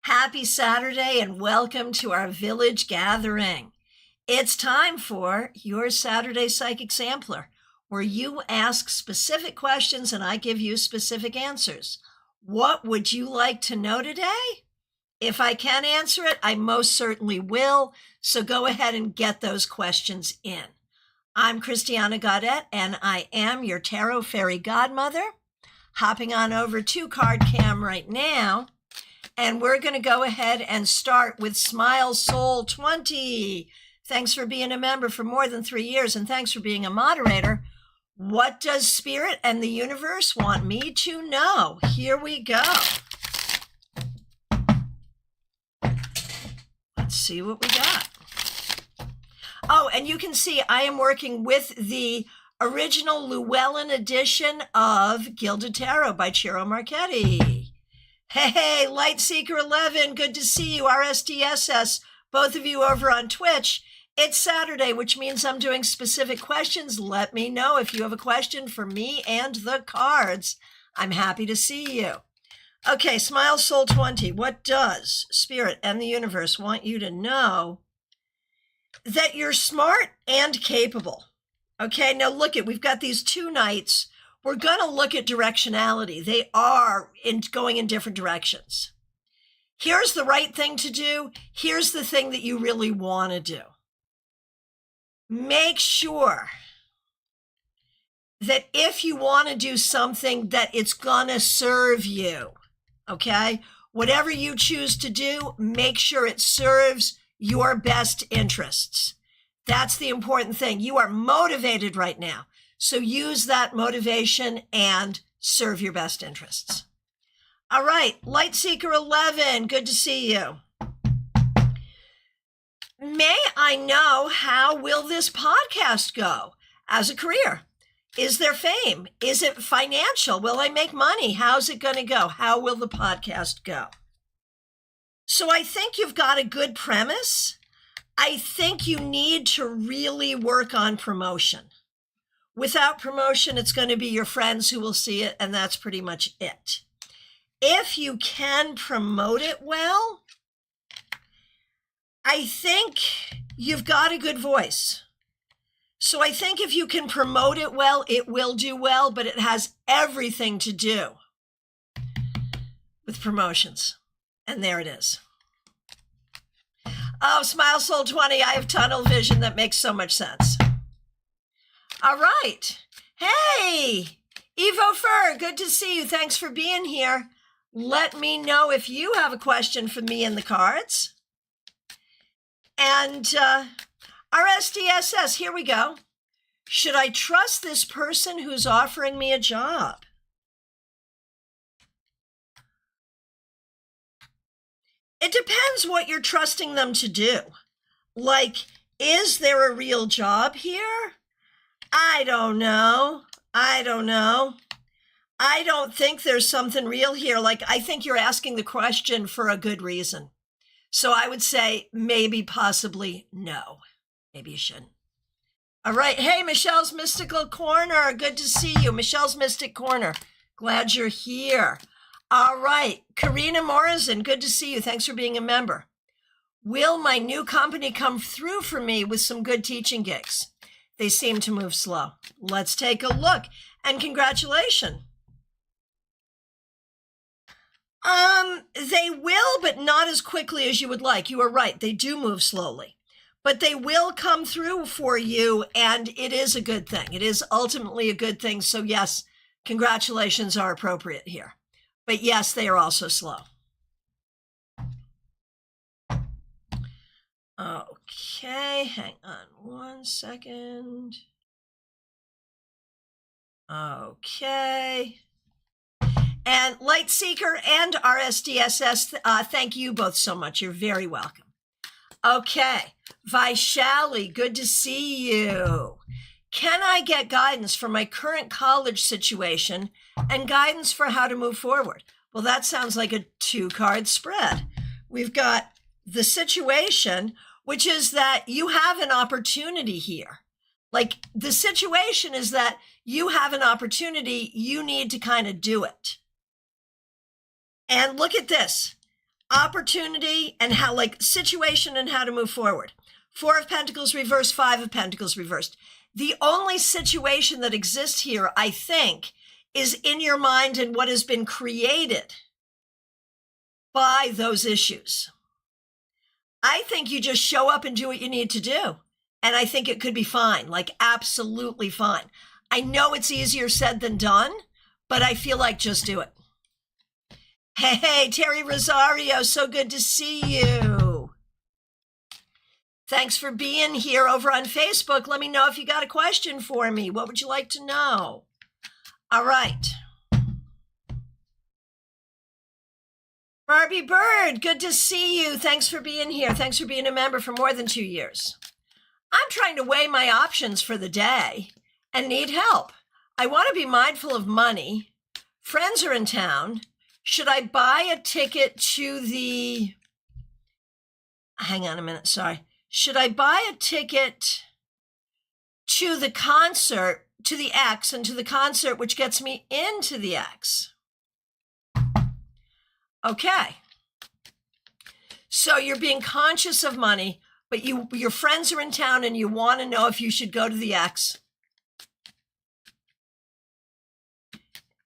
Happy Saturday and welcome to our village gathering. It's time for your Saturday Psychic Sampler, where you ask specific questions and I give you specific answers. What would you like to know today? If I can answer it, I most certainly will, so go ahead and get those questions in. I'm Christiana Gaudet, and I am your Tarot Fairy Godmother. Hopping on over to Card Cam right now. And we're going to go ahead and start with Smile Soul 20. Thanks for being a member for more than 3 years, and thanks for being a moderator. What does Spirit and the universe want me to know? Here we go. Let's see what we got. Oh, and you can see I am working with the original Llewellyn edition of Gilded Tarot by Ciro Marchetti. Hey, Lightseeker 11, good to see you. RSDSS, both of you over on Twitch. It's Saturday, which means I'm doing specific questions. Let me know if you have a question for me and the cards. I'm happy to see you. Okay, Smile Soul 20. What does Spirit and the universe want you to know? That you're smart and capable. Okay, now look at, we've got these two knights. We're going to look at directionality. They are going in different directions. Here's the right thing to do. Here's the thing that you really want to do. Make sure that if you want to do something, that it's going to serve you, okay? Whatever you choose to do, make sure it serves your best interests. That's the important thing. You are motivated right now. So use that motivation and serve your best interests. All right, Lightseeker 11, good to see you. May I know, how will this podcast go as a career? Is there fame? Is it financial? Will I make money? How's it going to go? How will the podcast go? So I think you've got a good premise. I think you need to really work on promotion. Without promotion, it's going to be your friends who will see it, and that's pretty much it. If you can promote it well, I think you've got a good voice. So I think if you can promote it well, it will do well, but it has everything to do with promotions. And there it is. Oh, Smile Soul 20, I have tunnel vision. That makes so much sense. All right. Hey, Evo Fur, good to see you. Thanks for being here. Let me know if you have a question for me in the cards. And RSDSS, here we go. Should I trust this person who's offering me a job? It depends what you're trusting them to do. Like, is there a real job here? I don't know. I don't think there's something real here. Like, I think you're asking the question for a good reason. So I would say maybe, possibly, no. Maybe you shouldn't. All right. Hey, Michelle's Mystical Corner. Good to see you. Michelle's Mystic Corner. Glad you're here. All right. Karina Morrison. Good to see you. Thanks for being a member. Will my new company come through for me with some good teaching gigs? They seem to move slow. Let's take a look. And congratulations. They will, but not as quickly as you would like. You are right. They do move slowly. But they will come through for you, and it is a good thing. It is ultimately a good thing. So yes, congratulations are appropriate here. But yes, they are also slow. Okay, hang on 1 second. Okay. And Lightseeker and RSDSS, thank you both so much. You're very welcome. Okay, Vaishali, good to see you. Can I get guidance for my current college situation and guidance for how to move forward? Well, that sounds like a 2-card spread. We've got the situation, which is that you have an opportunity here. Like, the situation is that you have an opportunity, you need to kind of do it. And look at this. opportunity and how, like, situation and how to move forward. 4 of Pentacles reversed, 5 of Pentacles reversed. The only situation that exists here, I think, is in your mind and what has been created by those issues. I think you just show up and do what you need to do. And I think it could be fine, like absolutely fine. I know it's easier said than done, but I feel like just do it. Hey, Terry Rosario, so good to see you. Thanks for being here over on Facebook. Let me know if you got a question for me. What would you like to know? All right. Barbie Bird, good to see you. Thanks for being here. Thanks for being a member for more than 2 years. I'm trying to weigh my options for the day and need help. I want to be mindful of money. Friends are in town. Should I buy a ticket to the... Hang on a minute, sorry. Should I buy a ticket to the concert, to the X, and to the concert, which gets me into the X? Okay. So you're being conscious of money, but your friends are in town and you want to know if you should go to the X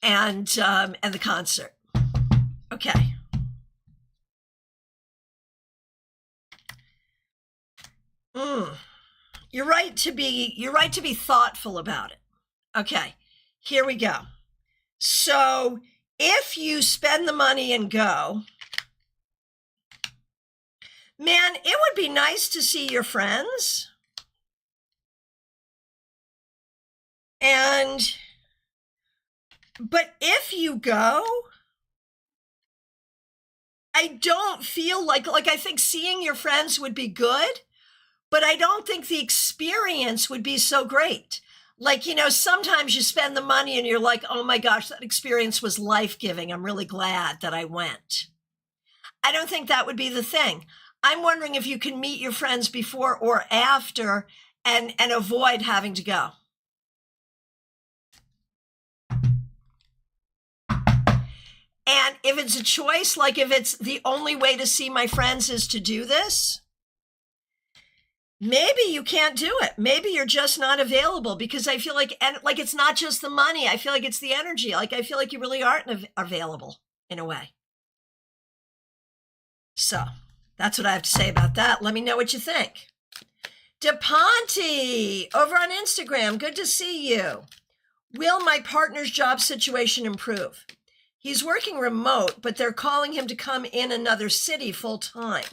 and the concert. Okay. You're right to be thoughtful about it. Okay, here we go. So if you spend the money and go, man, it would be nice to see your friends. But if you go, I don't feel like I think seeing your friends would be good, but I don't think the experience would be so great. Like, you know, sometimes you spend the money and you're like, oh my gosh, that experience was life-giving. I'm really glad that I went. I don't think that would be the thing. I'm wondering if you can meet your friends before or after and avoid having to go. And if it's a choice, like if it's the only way to see my friends is to do this, maybe you can't do it. Maybe you're just not available, because I feel like, and like, it's not just the money. I feel like it's the energy. Like, I feel like you really aren't available in a way. So that's what I have to say about that. Let me know what you think. DePonte over on Instagram. Good to see you. Will my partner's job situation improve? He's working remote, but they're calling him to come in another city full time.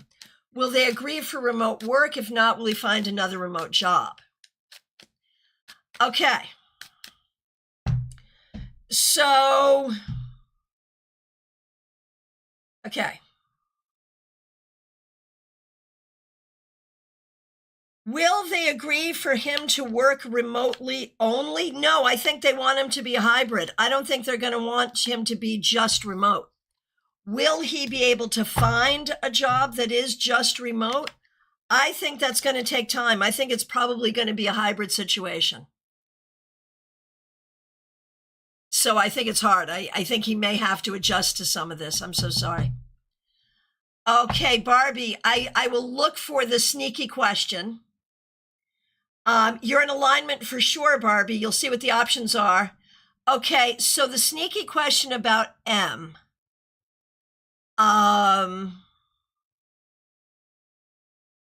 Will they agree for remote work? If not, will he find another remote job? Okay. So, okay. Will they agree for him to work remotely only? No, I think they want him to be a hybrid. I don't think they're going to want him to be just remote. Will he be able to find a job that is just remote? I think that's going to take time. I think it's probably going to be a hybrid situation. So I think it's hard. I think he may have to adjust to some of this. I'm so sorry. Okay, Barbie, I will look for the sneaky question. You're in alignment for sure, Barbie. You'll see what the options are. Okay, so the sneaky question about M.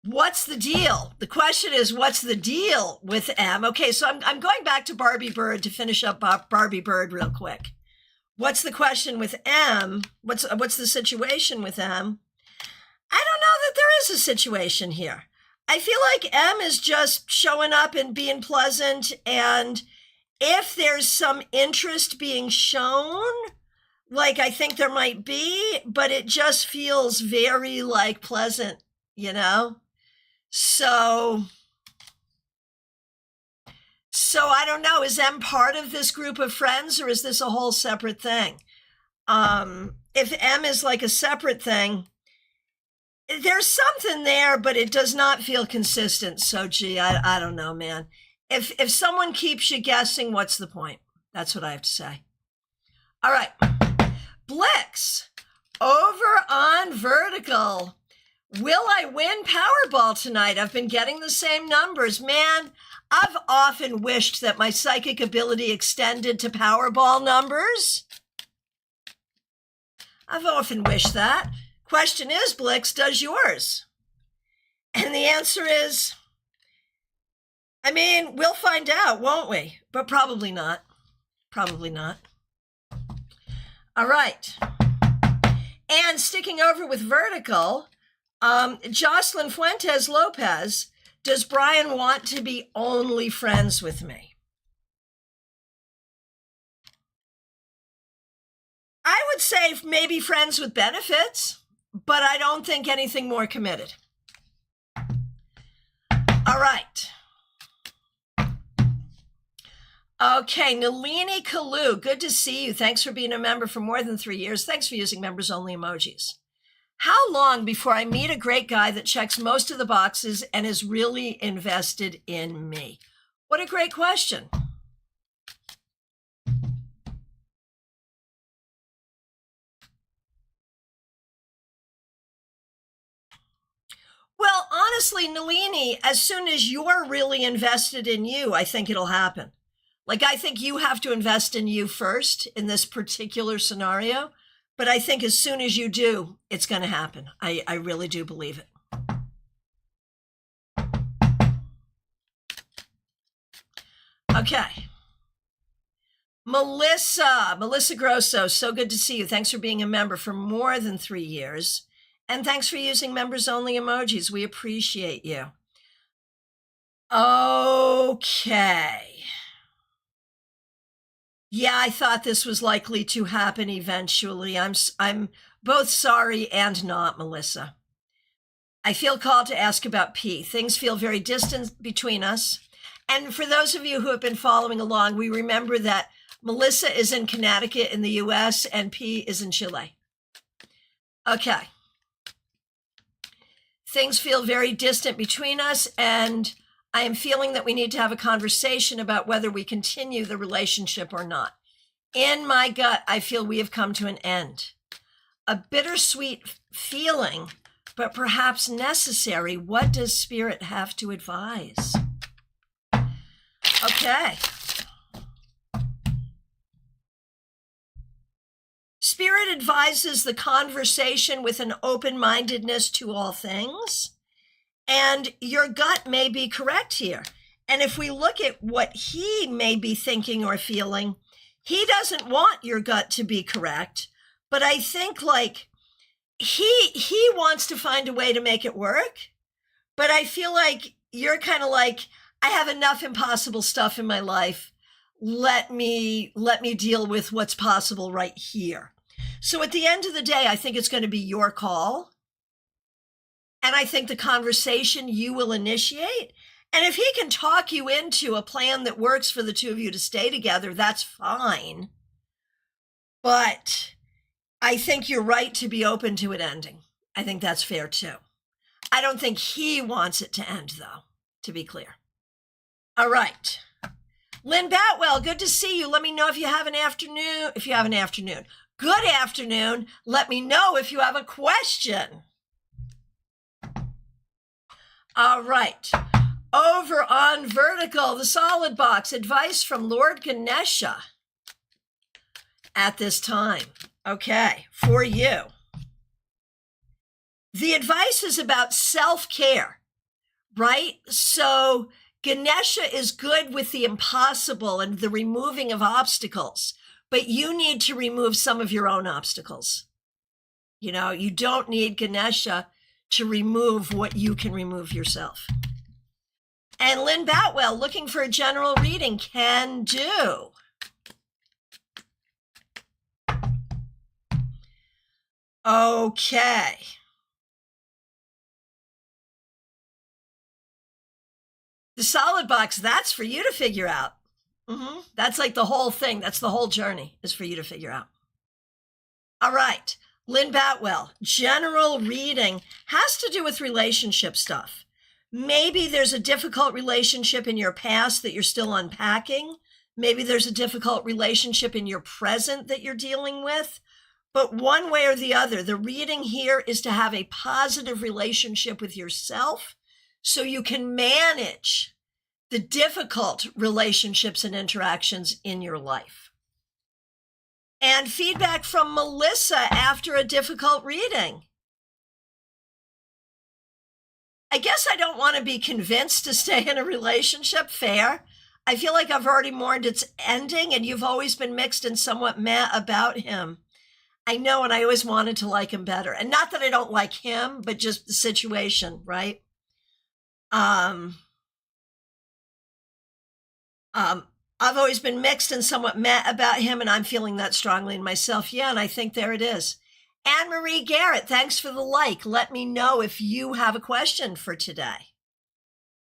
What's the deal? The question is, what's the deal with M? Okay, so I'm going back to Barbie Bird to finish up Barbie Bird real quick. What's the question with M? What's the situation with M? I don't know that there is a situation here. I feel like M is just showing up and being pleasant, and if there's some interest being shown, like I think there might be, but it just feels very like pleasant, you know? So I don't know, is M part of this group of friends, or is this a whole separate thing? If M is like a separate thing, there's something there, but it does not feel consistent. So, gee, I don't know, man. If someone keeps you guessing, what's the point? That's what I have to say. All right. Blix, Over on Vertical. Will I win Powerball tonight? I've been getting the same numbers. Man, I've often wished that my psychic ability extended to Powerball numbers. I've often wished that. Question is, Blix, does yours? And the answer is, I mean, we'll find out, won't we? But probably not. Probably not. All right. And sticking over with Vertical, Jocelyn Fuentes Lopez, does Brian want to be only friends with me? I would say maybe friends with benefits, but I don't think anything more committed. All right. Okay, Nalini Kalu, good to see you. Thanks for being a member for more than 3 years. Thanks for using members only emojis. How long before I meet a great guy that checks most of the boxes and is really invested in me? What a great question. Well, honestly, Nalini, as soon as you're really invested in you, I think it'll happen. Like, I think you have to invest in you first in this particular scenario. But I think as soon as you do, it's going to happen. I really do believe it. Okay. Melissa Grosso, so good to see you. Thanks for being a member for more than 3 years. And thanks for using members only emojis. We appreciate you. Okay. Yeah, I thought this was likely to happen eventually. I'm both sorry and not, Melissa. I feel called to ask about P. Things feel very distant between us. And for those of you who have been following along, we remember that Melissa is in Connecticut in the US and P is in Chile. Okay. Things feel very distant between us, and I am feeling that we need to have a conversation about whether we continue the relationship or not. In my gut, I feel we have come to an end. A bittersweet feeling, but perhaps necessary. What does Spirit have to advise? Okay. Spirit advises the conversation with an open-mindedness to all things. And your gut may be correct here. And if we look at what he may be thinking or feeling, he doesn't want your gut to be correct. But I think like he wants to find a way to make it work. But I feel like you're kind of like, I have enough impossible stuff in my life. Let me deal with what's possible right here. So at the end of the day, I think it's going to be your call. And I think the conversation you will initiate. And if he can talk you into a plan that works for the two of you to stay together, that's fine. But I think you're right to be open to it ending. I think that's fair too. I don't think he wants it to end, though, to be clear. All right. Lynn Batwell, good to see you. Let me know if you have an afternoon. Good afternoon. Let me know if you have a question. All right. Over on Vertical, the solid box, advice from Lord Ganesha at this time. Okay, for you. The advice is about self-care, right? So Ganesha is good with the impossible and the removing of obstacles, but you need to remove some of your own obstacles. You know, you don't need Ganesha to remove what you can remove yourself. And Lynn Batwell, looking for a general reading, can do. Okay. The solid box, that's for you to figure out. That's like the whole thing. That's the whole journey is for you to figure out. All right. Lynn Batwell, general reading has to do with relationship stuff. Maybe there's a difficult relationship in your past that you're still unpacking. Maybe there's a difficult relationship in your present that you're dealing with. But one way or the other, the reading here is to have a positive relationship with yourself so you can manage the difficult relationships and interactions in your life. And feedback from Melissa after a difficult reading. I guess I don't want to be convinced to stay in a relationship. Fair. I feel like I've already mourned its ending, and you've always been mixed and somewhat meh about him. I know, and I always wanted to like him better. And not that I don't like him, but just the situation, right? I've always been mixed and somewhat meh about him, and I'm feeling that strongly in myself. Yeah, and I think there it is. Anne-Marie Garrett, thanks for the like. Let me know if you have a question for today.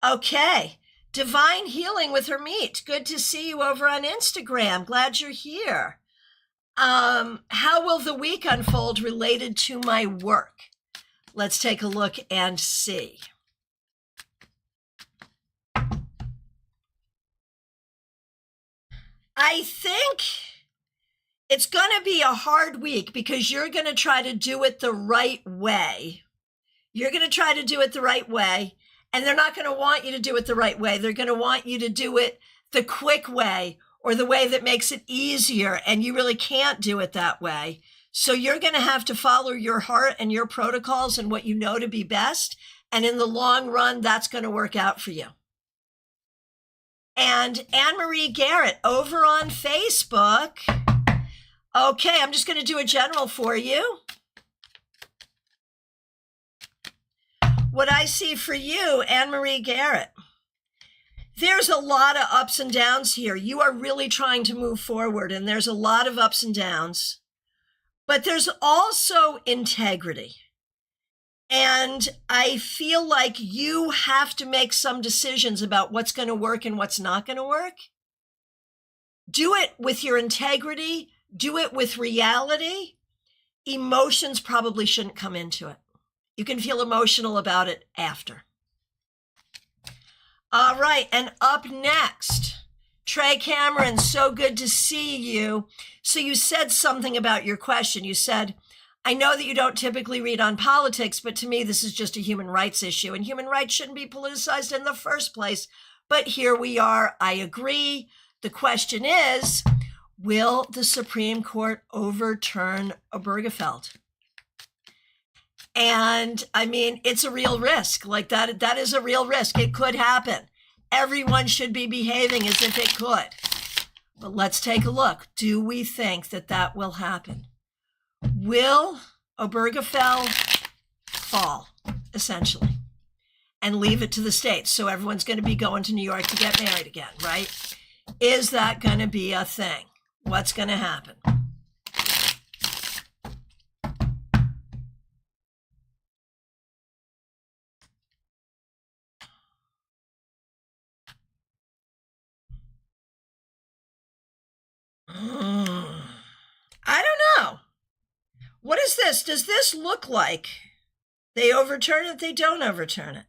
Okay. Divine Healing with Hermite. Good to see you over on Instagram. Glad you're here. How will the week unfold related to my work? Let's take a look and see. I think it's going to be a hard week because you're going to try to do it the right way. You're going to try to do it the right way, and they're not going to want you to do it the right way. They're going to want you to do it the quick way or the way that makes it easier, and you really can't do it that way. So you're going to have to follow your heart and your protocols and what you know to be best, and in the long run, that's going to work out for you. And Anne-Marie Garrett over on Facebook. Okay, I'm just going to do a general for you. What I see for you, Anne-Marie Garrett, there's a lot of ups and downs here. You are really trying to move forward, and there's a lot of ups and downs. But there's also integrity. And I feel like you have to make some decisions about what's going to work and what's not going to work. Do it with your integrity. Do it with reality. Emotions probably shouldn't come into it. You can feel emotional about it after. All right, and up next, Trey Cameron, so good to see you. So you said something about your question. You said, I know that you don't typically read on politics, but to me, this is just a human rights issue, and human rights shouldn't be politicized in the first place. But here we are. I agree. The question is, will the Supreme Court overturn Obergefell? And I mean, it's a real risk. Like that is a real risk. It could happen. Everyone should be behaving as if it could. But let's take a look. Do we think that that will happen? Will Obergefell fall, essentially, and leave it to the states? So everyone's going to be going to New York to get married again, right? Is that going to be a thing? What's going to happen? I don't know. What is this? Does this look like they overturn it, they don't overturn it?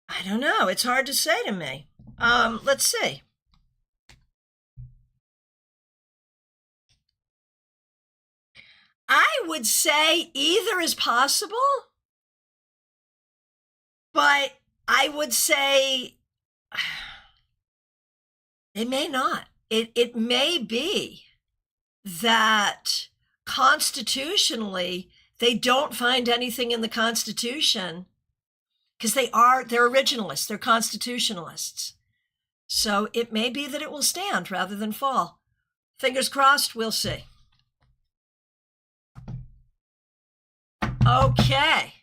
I don't know. It's hard to say to me. Let's see. I would say either is possible, but I would say they may not. It may be that constitutionally they don't find anything in the Constitution because they're originalists, they're constitutionalists. So it may be that it will stand rather than fall. Fingers crossed, we'll see. Okay.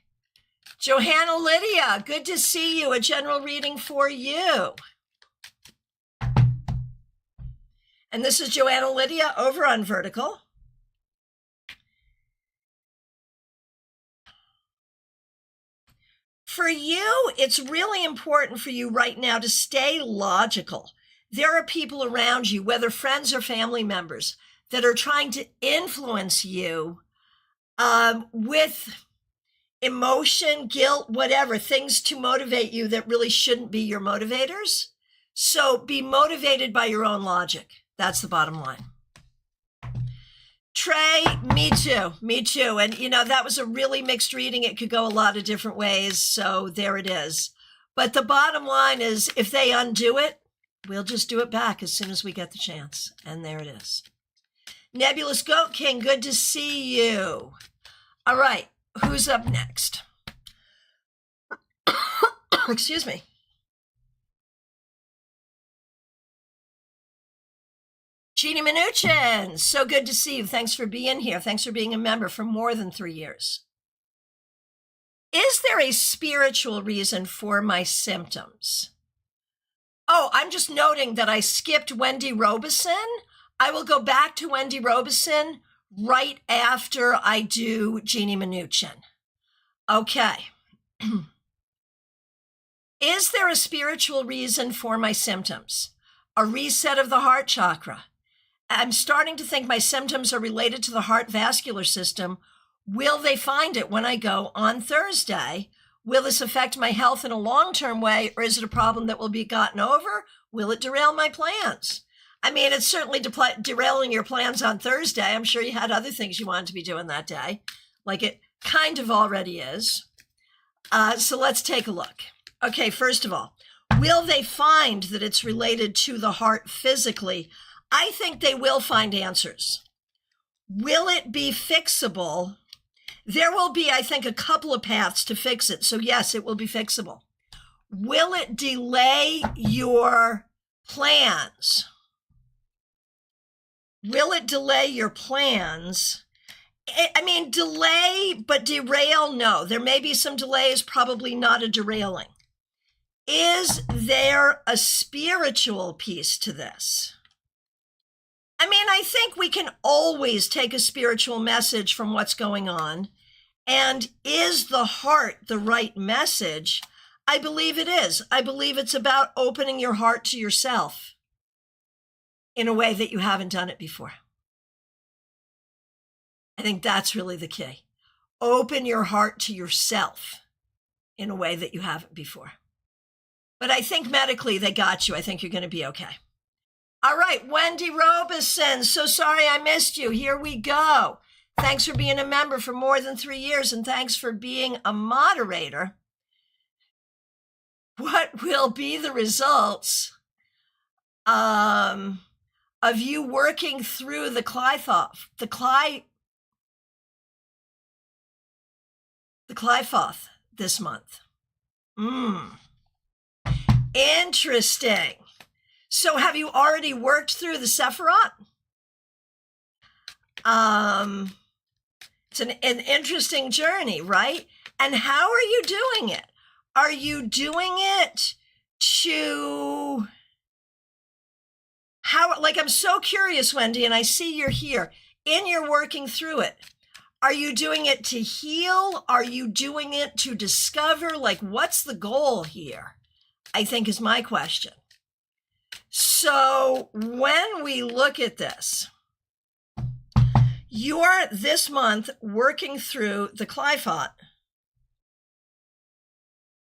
Johanna Lydia, good to see you. A general reading for you. And this is Joanna Lydia over on Vertical. For you, it's really important for you right now to stay logical. There are people around you, whether friends or family members, that are trying to influence you with emotion, guilt, whatever, things to motivate you that really shouldn't be your motivators. So be motivated by your own logic. That's the bottom line. Trey, me too. Me too. And, you know, that was a really mixed reading. It could go a lot of different ways. So there it is. But the bottom line is if they undo it, we'll just do it back as soon as we get the chance. And there it is. Nebulous Goat King, good to see you. All right. Who's up next? Excuse me. Jeannie Mnuchin, so good to see you. Thanks for being here. Thanks for being a member for more than 3 years. Is there a spiritual reason for my symptoms? Oh, I'm just noting that I skipped Wendy Robeson. I will go back to Wendy Robeson right after I do Jeannie Mnuchin. Okay. Is there a spiritual reason for my symptoms? A reset of the heart chakra. I'm starting to think my symptoms are related to the heart vascular system. Will they find it when I go on Thursday? Will this affect my health in a long-term way, or is it a problem that will be gotten over? Will it derail my plans? I mean, it's certainly derailing your plans on Thursday. I'm sure you had other things you wanted to be doing that day, like it kind of already is. So let's take a look. Okay, first of all, will they find that it's related to the heart physically? I think they will find answers. Will it be fixable? There will be, I think, a couple of paths to fix it. So yes, it will be fixable. Will it delay your plans? Will it delay your plans? I mean, delay, but derail, no. There may be some delays, probably not a derailing. Is there a spiritual piece to this? I mean, I think we can always take a spiritual message from what's going on. And is the heart the right message? I believe it is. I believe it's about opening your heart to yourself in a way that you haven't done it before. I think that's really the key. Open your heart to yourself in a way that you haven't before. But I think medically they got you. I think you're going to be okay. All right, Wendy Robeson, so sorry I missed you. Here we go. Thanks for being a member for more than 3 years, and thanks for being a moderator. What will be the results of you working through the Clifoth this month? Interesting. So have you already worked through the Sephiroth? It's an interesting journey, right? And how are you doing it? Are you doing it to... I'm so curious, Wendy, and I see you're here. In your working through it, are you doing it to heal? Are you doing it to discover? Like, what's the goal here? I think is my question. So when we look at this, you're this month working through the Clifoth.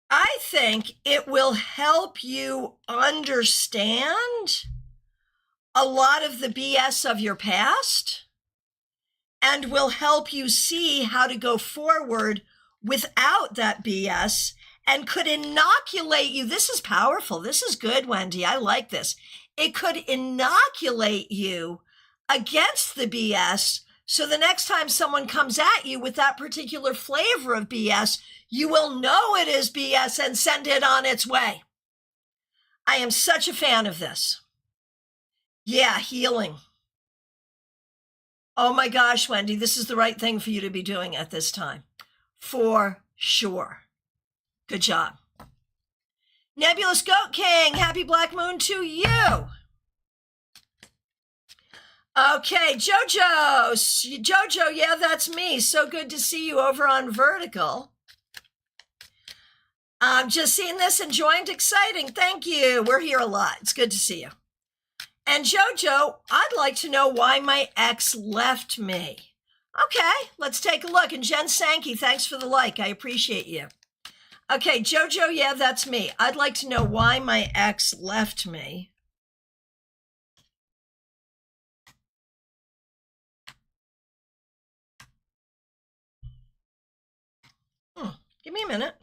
I think it will help you understand a lot of the BS of your past and will help you see how to go forward without that BS and could inoculate you. This is powerful. This is good, Wendy. I like this. It could inoculate you against the BS. So the next time someone comes at you with that particular flavor of BS, you will know it is BS and send it on its way. I am such a fan of this. Yeah, healing. Oh my gosh, Wendy, this is the right thing for you to be doing at this time. For sure. Good job. Nebulous Goat King, happy Black Moon to you. Okay, Jojo. Jojo, yeah, that's me. So good to see you over on Vertical. I'm just seeing this and joined. Exciting. Thank you. We're here a lot. It's good to see you. And Jojo, I'd like to know why my ex left me. Okay, let's take a look. And Jen Sankey, thanks for the like. I appreciate you. Okay, Jojo, yeah, that's me. I'd like to know why my ex left me. Give me a minute.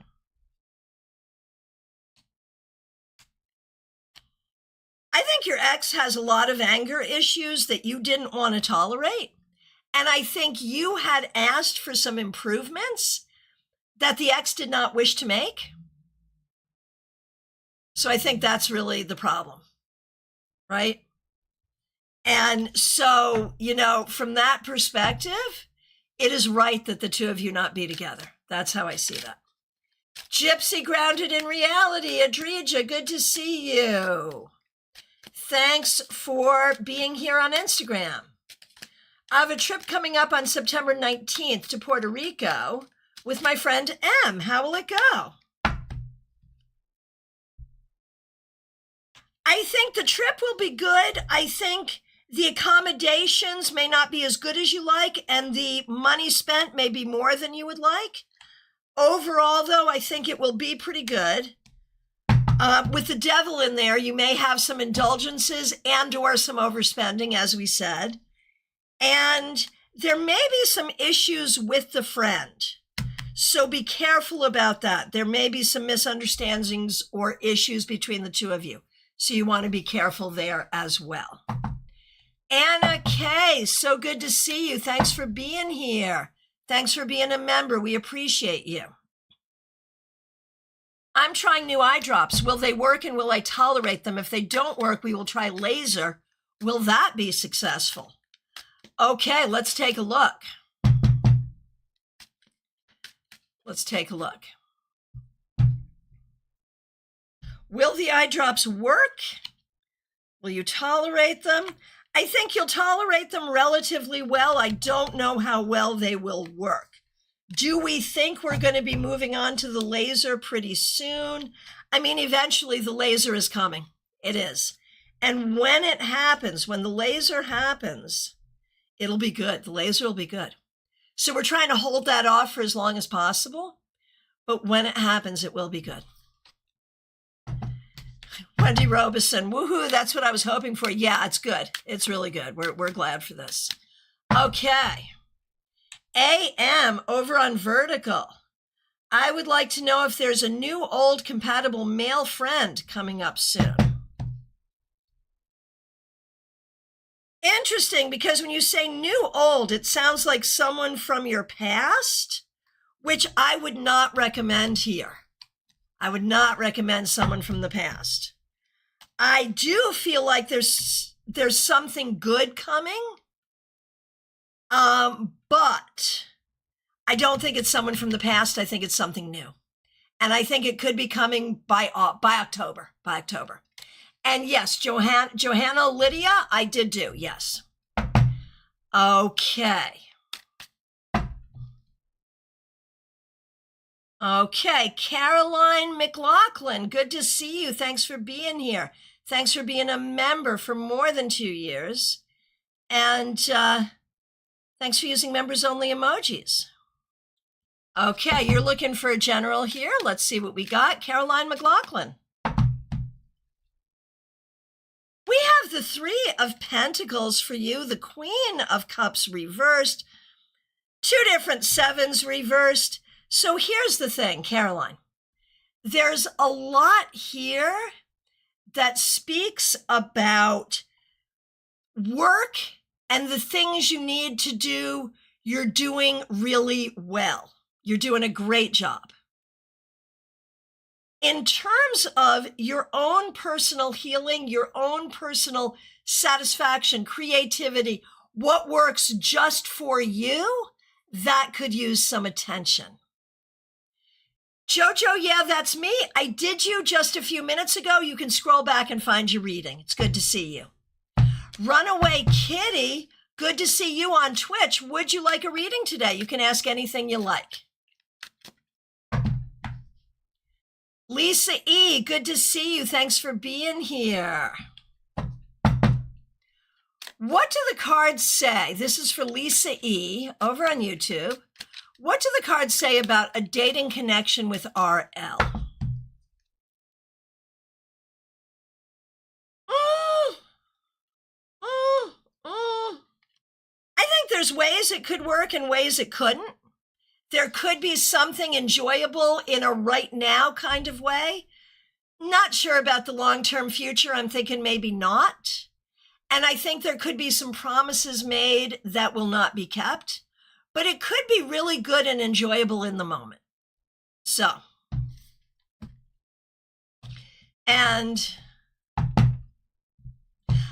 I think your ex has a lot of anger issues that you didn't want to tolerate. And I think you had asked for some improvements that the ex did not wish to make. So I think that's really the problem, right? And so, from that perspective, it is right that the two of you not be together. That's how I see that. Gypsy grounded in reality, Adrija, good to see you. Thanks for being here on Instagram. I have a trip coming up on September 19th to Puerto Rico with my friend M. How will it go? I think the trip will be good. I think the accommodations may not be as good as you like, and the money spent may be more than you would like. Overall, though, I think it will be pretty good. With the devil in there, you may have some indulgences and or some overspending, as we said. And there may be some issues with the friend. So be careful about that. There may be some misunderstandings or issues between the two of you. So you want to be careful there as well. Anna K, so good to see you. Thanks for being here. Thanks for being a member. We appreciate you. I'm trying new eye drops. Will they work and will I tolerate them? If they don't work, we will try laser. Will that be successful? Okay, let's take a look. Let's take a look. Will the eye drops work? Will you tolerate them? I think you'll tolerate them relatively well. I don't know how well they will work. Do we think we're going to be moving on to the laser pretty soon? I mean, eventually the laser is coming. It is. And when it happens, when the laser happens, it'll be good. The laser will be good. So we're trying to hold that off for as long as possible. But when it happens, it will be good. Wendy Robeson, woohoo, that's what I was hoping for. Yeah, it's good. It's really good. We're glad for this. Okay. AM over on Vertical. I would like to know if there's a new old compatible male friend coming up soon. Interesting, because when you say new old, it sounds like someone from your past, which I would not recommend here. I would not recommend someone from the past. I do feel like there's something good coming. But I don't think it's someone from the past. I think it's something new. And I think it could be coming by October. And yes, Johanna Lydia, I did do, yes. Okay. Okay, Caroline McLaughlin, good to see you. Thanks for being here. Thanks for being a member for more than 2 years. And thanks for using members-only emojis. Okay, you're looking for a general here. Let's see what we got. Caroline McLaughlin. We have the Three of Pentacles for you, the Queen of Cups reversed, 2 different sevens reversed. So here's the thing, Caroline. There's a lot here that speaks about work and the things you need to do. You're doing really well. You're doing a great job. In terms of your own personal healing, your own personal satisfaction, creativity, what works just for you, that could use some attention. Jojo, yeah, that's me. I did you just a few minutes ago. You can scroll back and find your reading. It's good to see you. Runaway Kitty, good to see you on Twitch. Would you like a reading today? You can ask anything you like. Lisa E, good to see you. Thanks for being here. What do the cards say? This is for Lisa E over on YouTube. What do the cards say about a dating connection with RL? I think there's ways it could work and ways it couldn't. There could be something enjoyable in a right now kind of way. Not sure about the long-term future. I'm thinking maybe not. And I think there could be some promises made that will not be kept, but it could be really good and enjoyable in the moment. So, and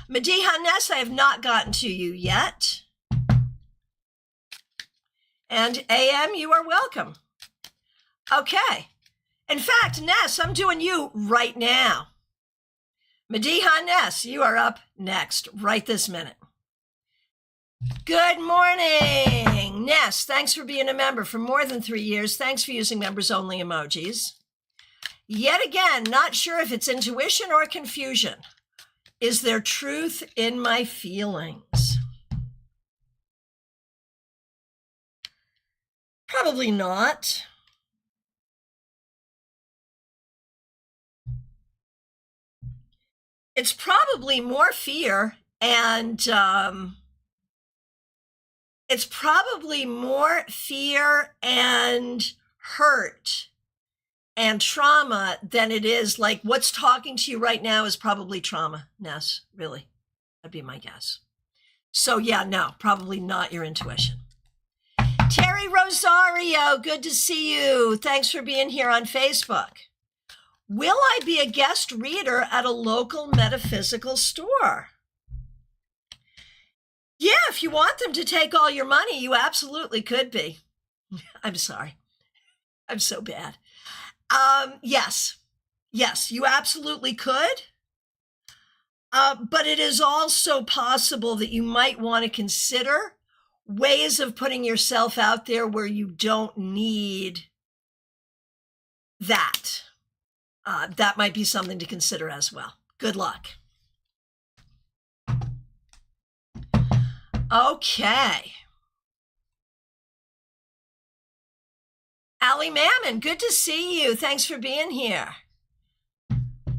Mediha Ness, I have not gotten to you yet. And AM, you are welcome. Okay. In fact, Ness, I'm doing you right now. Mediha Ness, you are up next, right this minute. Good morning, Ness. Thanks for being a member for more than 3 years. Thanks for using members-only emojis. Yet again, not sure if it's intuition or confusion. Is there truth in my feelings? Probably not. It's probably more fear and it's probably more fear and hurt and trauma than it is like what's talking to you right now is probably trauma, Ness, really. That'd be my guess. So yeah, no, probably not your intuition. Terry Rosario, good to see you. Thanks for being here on Facebook. Will I be a guest reader at a local metaphysical store? Yeah, if you want them to take all your money, you absolutely could be. I'm sorry. I'm so bad. Yes, you absolutely could. But it is also possible that you might want to consider ways of putting yourself out there where you don't need that. That might be something to consider as well. Good luck. Okay. Allie Mammon, good to see you. Thanks for being here.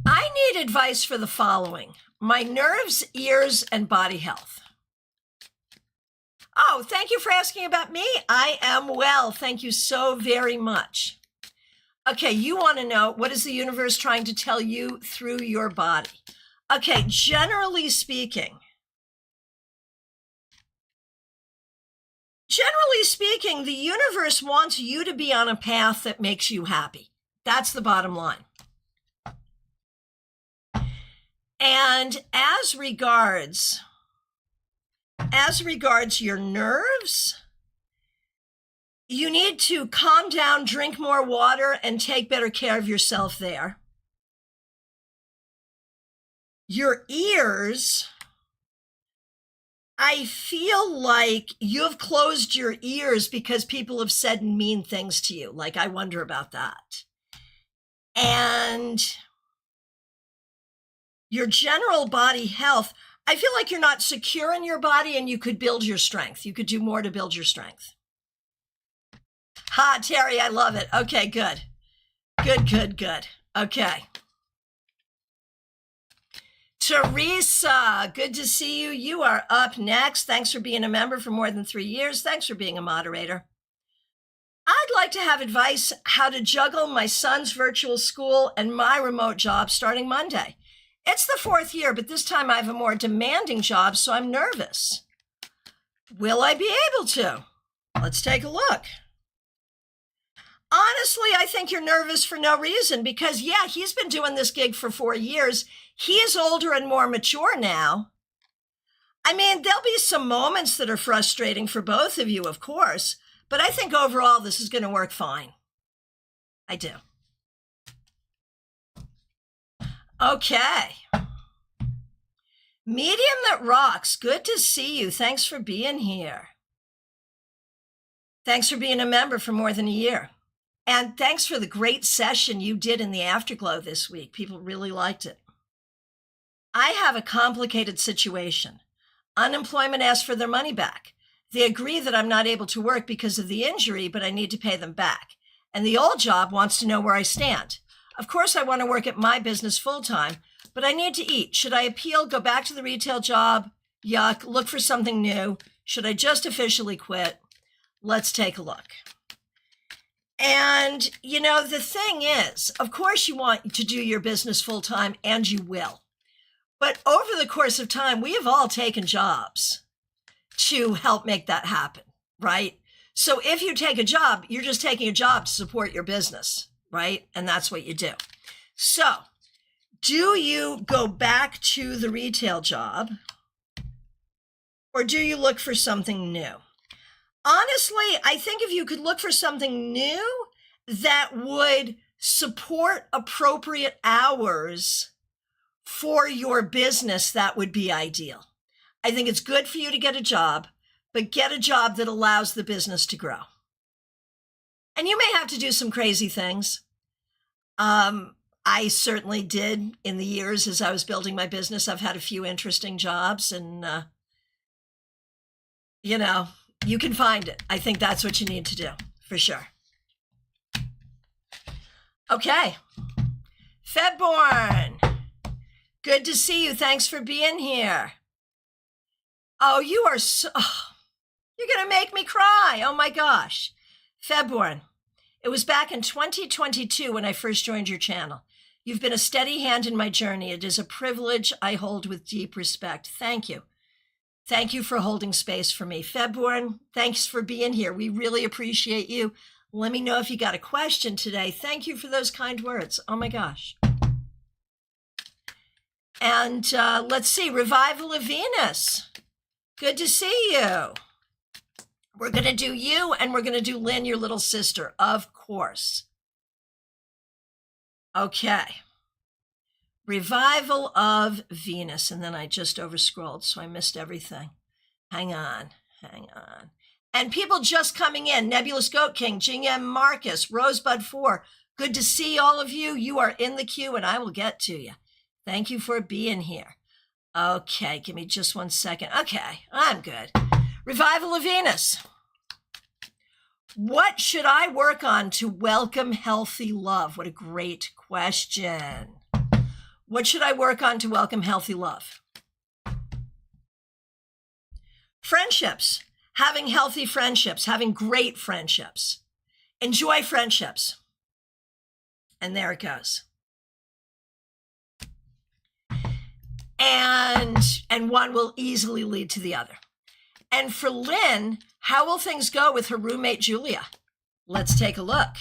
I need advice for the following: my nerves, ears, and body health. Oh, thank you for asking about me. I am well. Thank you so very much. Okay, you want to know what is the universe trying to tell you through your body? Okay, generally speaking, the universe wants you to be on a path that makes you happy. That's the bottom line. And as regards your nerves, you need to calm down, drink more water, and take better care of yourself there. Your ears, I feel like you've closed your ears because people have said mean things to you. Like, I wonder about that. And your general body health, I feel like you're not secure in your body and you could build your strength. You could do more to build your strength. Ha, Terry, I love it. Okay, good. Good. Okay. Teresa, good to see you. You are up next. Thanks for being a member for more than 3 years. Thanks for being a moderator. I'd like to have advice how to juggle my son's virtual school and my remote job starting Monday. It's the 4th year, but this time I have a more demanding job, so I'm nervous. Will I be able to? Let's take a look. Honestly, I think you're nervous for no reason because, yeah, he's been doing this gig for 4 years. He is older and more mature now. I mean, there'll be some moments that are frustrating for both of you, of course, but I think overall this is going to work fine. I do. Okay. Medium that rocks. Good to see you. Thanks for being here. Thanks for being a member for more than a year. And thanks for the great session you did in the AfterGlow this week. People really liked it. I have a complicated situation. Unemployment asks for their money back. They agree that I'm not able to work because of the injury, but I need to pay them back. And the old job wants to know where I stand. Of course, I want to work at my business full-time, but I need to eat. Should I appeal, go back to the retail job? Yuck, look for something new. Should I just officially quit? Let's take a look. And, you know, the thing is, of course, you want to do your business full time, and you will. But over the course of time, we have all taken jobs to help make that happen, right? So if you take a job, you're just taking a job to support your business, right? And that's what you do. So do you go back to the retail job, or do you look for something new? Honestly, I think if you could look for something new that would support appropriate hours for your business, that would be ideal. I think it's good for you to get a job, but get a job that allows the business to grow. And you may have to do some crazy things. I certainly did in the years as I was building my business. I've had a few interesting jobs, and, you know, you can find it. I think that's what you need to do, for sure. Okay. Febborn. Good to see you. Thanks for being here. Oh, you are so... Oh, you're going to make me cry. Oh, my gosh. Febborn. It was back in 2022 when I first joined your channel. You've been a steady hand in my journey. It is a privilege I hold with deep respect. Thank you. Thank you for holding space for me. Febborn, thanks for being here. We really appreciate you. Let me know if you got a question today. Thank you for those kind words. Oh my gosh. And let's see, Revival of Venus. Good to see you. We're going to do you, and we're going to do Lynn, your little sister, of course. Okay. Revival of Venus. And then I just overscrolled, so I missed everything. Hang on. And people just coming in. Nebulous Goat King, Jing M. Marcus, Rosebud 4. Good to see all of you. You are in the queue, and I will get to you. Thank you for being here. Okay, give me just 1 second. Okay, I'm good. Revival of Venus. What should I work on to welcome healthy love? What a great question. What should I work on to welcome healthy love? Friendships. Having healthy friendships. Having great friendships. Enjoy friendships. And there it goes. And one will easily lead to the other. And for Lynn, how will things go with her roommate, Julia? Let's take a look.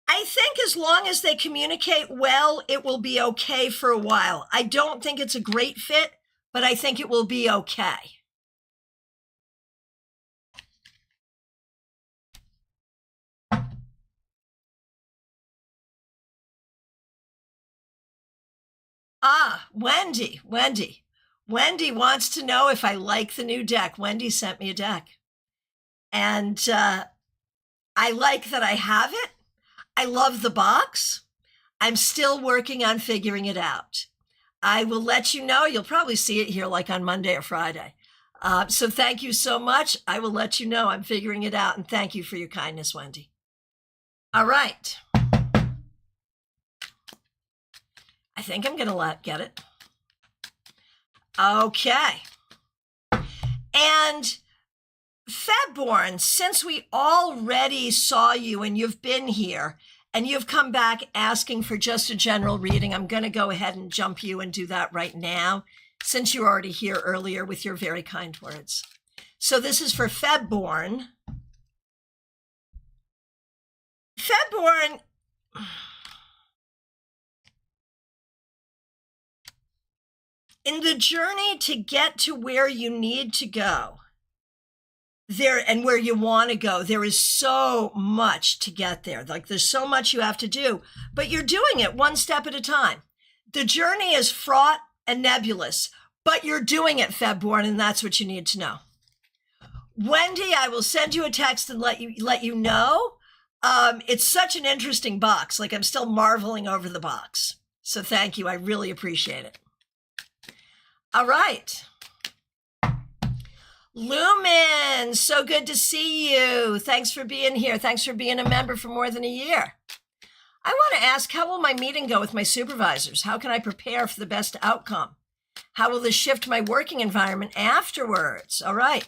I think as long as they communicate well, it will be okay for a while. I don't think it's a great fit, but I think it will be okay. Ah, Wendy wants to know if I like the new deck. Wendy sent me a deck. And I like that I have it. I love the box. I'm still working on figuring it out. I will let you know. You'll probably see it here like on Monday or Friday. So thank you so much. I will let you know I'm figuring it out. And thank you for your kindness, Wendy. All right. I think I'm going to get it. Okay. And Febborn, since we already saw you and you've been here and you've come back asking for just a general reading, I'm going to go ahead and jump you and do that right now, since you were already here earlier with your very kind words. So this is for Febborn. Febborn... In the journey to get to where you need to go, there and where you want to go, there is so much to get there. Like there's so much you have to do, but you're doing it one step at a time. The journey is fraught and nebulous, but you're doing it, Febborn, and that's what you need to know. Wendy, I will send you a text and let you know. It's such an interesting box. Like I'm still marveling over the box. So thank you. I really appreciate it. All right. Lumen, so good to see you. Thanks for being here. Thanks for being a member for more than a year. I want to ask, how will my meeting go with my supervisors? How can I prepare for the best outcome? How will this shift my working environment afterwards? All right.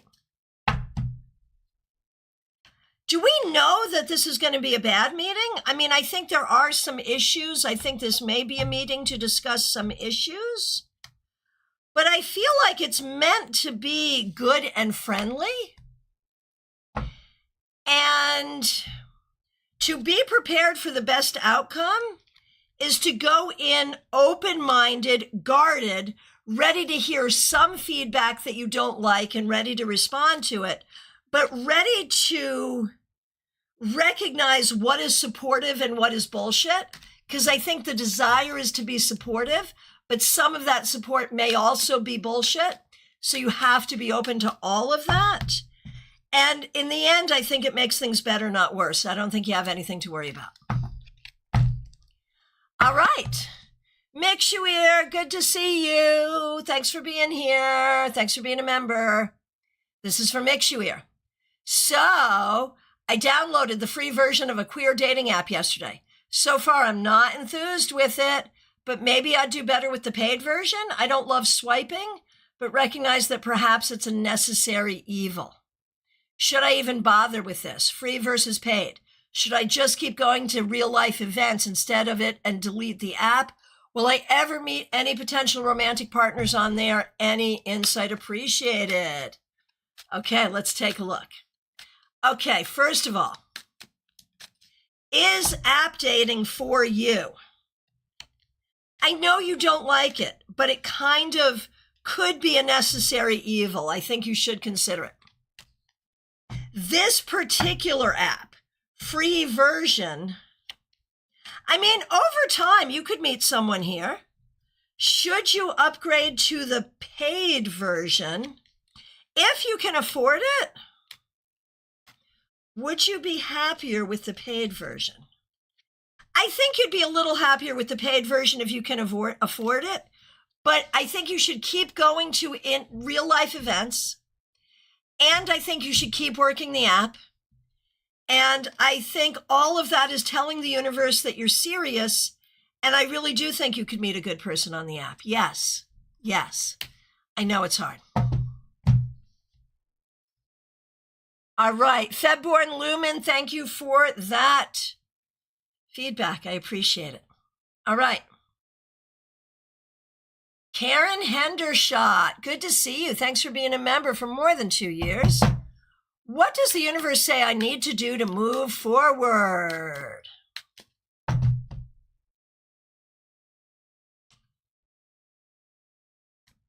Do we know that this is going to be a bad meeting? I mean, I think there are some issues. I think this may be a meeting to discuss some issues. But I feel like it's meant to be good and friendly. And to be prepared for the best outcome is to go in open-minded, guarded, ready to hear some feedback that you don't like and ready to respond to it, but ready to recognize what is supportive and what is bullshit. Because I think the desire is to be supportive, but some of that support may also be bullshit. So you have to be open to all of that. And in the end, I think it makes things better, not worse. I don't think you have anything to worry about. All right. Mixuir, good to see you. Thanks for being here. Thanks for being a member. This is for Mixuir. So I downloaded the free version of a queer dating app yesterday. So far, I'm not enthused with it, but maybe I'd do better with the paid version. I don't love swiping, but recognize that perhaps it's a necessary evil. Should I even bother with this? Free versus paid. Should I just keep going to real life events instead of it and delete the app? Will I ever meet any potential romantic partners on there? Any insight appreciated? Okay, let's take a look. Okay, first of all, is app dating for you? I know you don't like it, but it kind of could be a necessary evil. I think you should consider it. This particular app, free version, I mean, over time, you could meet someone here. Should you upgrade to the paid version, if you can afford it, would you be happier with the paid version? I think you'd be a little happier with the paid version if you can afford it, but I think you should keep going to in real life events, and I think you should keep working the app. And I think all of that is telling the universe that you're serious. And I really do think you could meet a good person on the app. Yes. Yes. I know it's hard. All right. Febborn Lumen, thank you for that feedback. I appreciate it. All right. Karen Hendershot, good to see you. Thanks for being a member for more than 2 years. What does the universe say I need to do to move forward?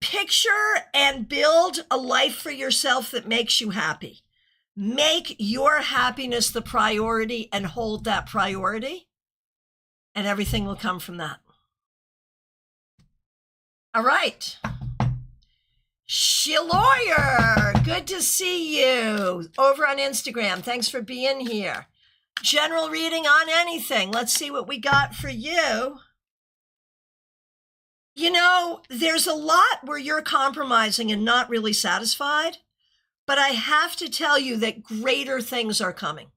Picture and build a life for yourself that makes you happy. Make your happiness the priority and hold that priority, and everything will come from that. All right. Shilawyer, good to see you over on Instagram. Thanks for being here. General reading on anything. Let's see what we got for you. You know, there's a lot where you're compromising and not really satisfied, but I have to tell you that greater things are coming.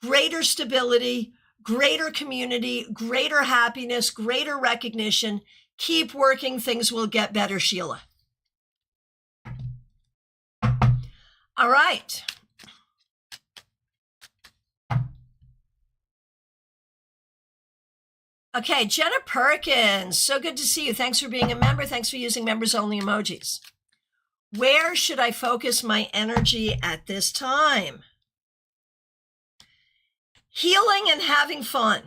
Greater stability, greater community, greater happiness, greater recognition. Keep working, things will get better, Sheila. All right. Okay, Jenna Perkins, so good to see you. Thanks for being a member. Thanks for using members-only emojis. Where should I focus my energy at this time? Healing and having fun.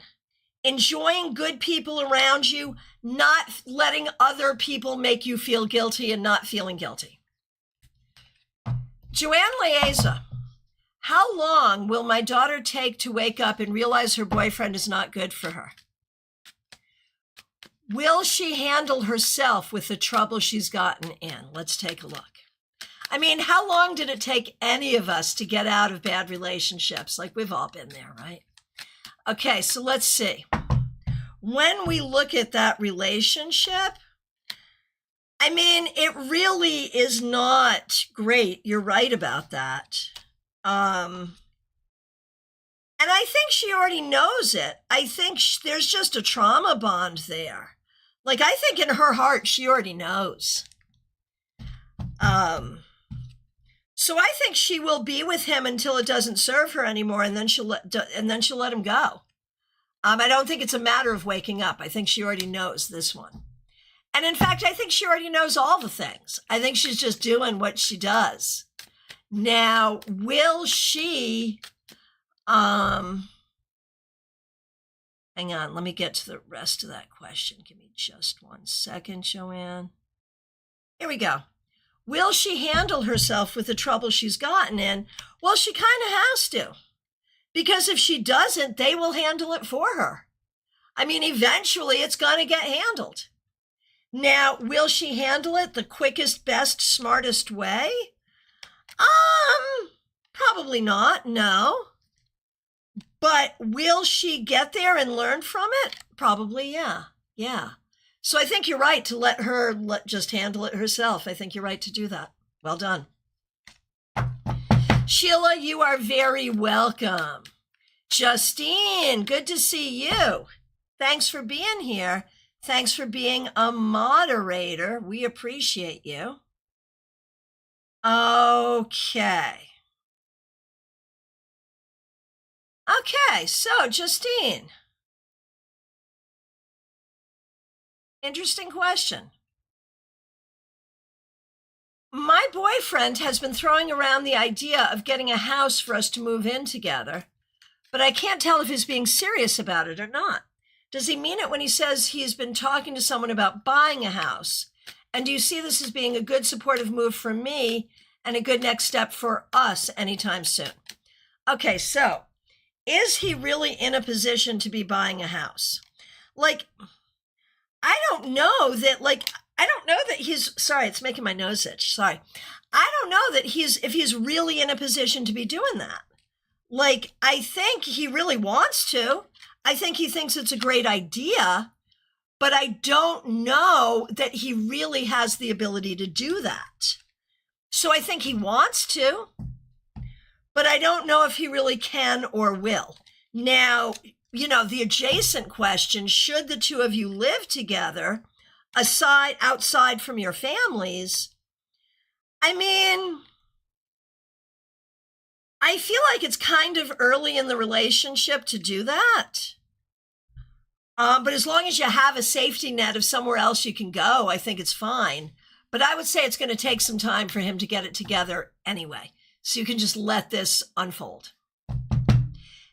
Enjoying good people around you, not letting other people make you feel guilty and not feeling guilty. Joanne Leeza, how long will my daughter take to wake up and realize her boyfriend is not good for her? Will she handle herself with the trouble she's gotten in? Let's take a look. I mean, how long did it take any of us to get out of bad relationships? Like, we've all been there, right? Okay, so let's see. When we look at that relationship, I mean, it really is not great. You're right about that. And I think she already knows it. I think there's just a trauma bond there. Like, I think in her heart, she already knows. So I think she will be with him until it doesn't serve her anymore, and then she'll let him go. I don't think it's a matter of waking up. I think she already knows this one. And in fact, I think she already knows all the things. I think she's just doing what she does. Now, will she, hang on, let me get to the rest of that question. Give me just 1 second, Joanne. Here we go. Will she handle herself with the trouble she's gotten in? Well, she kind of has to. Because if she doesn't, they will handle it for her. I mean, eventually it's going to get handled. Now, will she handle it the quickest, best, smartest way? Probably not, no. But will she get there and learn from it? Probably, yeah. So I think you're right to let her just handle it herself. I think you're right to do that. Well done. Sheila, you are very welcome. Justine, good to see you. Thanks for being here. Thanks for being a moderator. We appreciate you. Okay, so Justine. Interesting question. My boyfriend has been throwing around the idea of getting a house for us to move in together, but I can't tell if he's being serious about it or not. Does he mean it when he says he's been talking to someone about buying a house? And do you see this as being a good supportive move for me and a good next step for us anytime soon? Okay, so is he really in a position to be buying a house? Like, I don't know that he's, sorry, it's making my nose itch. Sorry. I don't know that if he's really in a position to be doing that. Like, I think he really wants to. I think he thinks it's a great idea, but I don't know that he really has the ability to do that. So I think he wants to, but I don't know if he really can or will. Now, the adjacent question, should the two of you live together outside from your families? I mean, I feel like it's kind of early in the relationship to do that. But as long as you have a safety net of somewhere else you can go, I think it's fine. But I would say it's going to take some time for him to get it together anyway. So you can just let this unfold.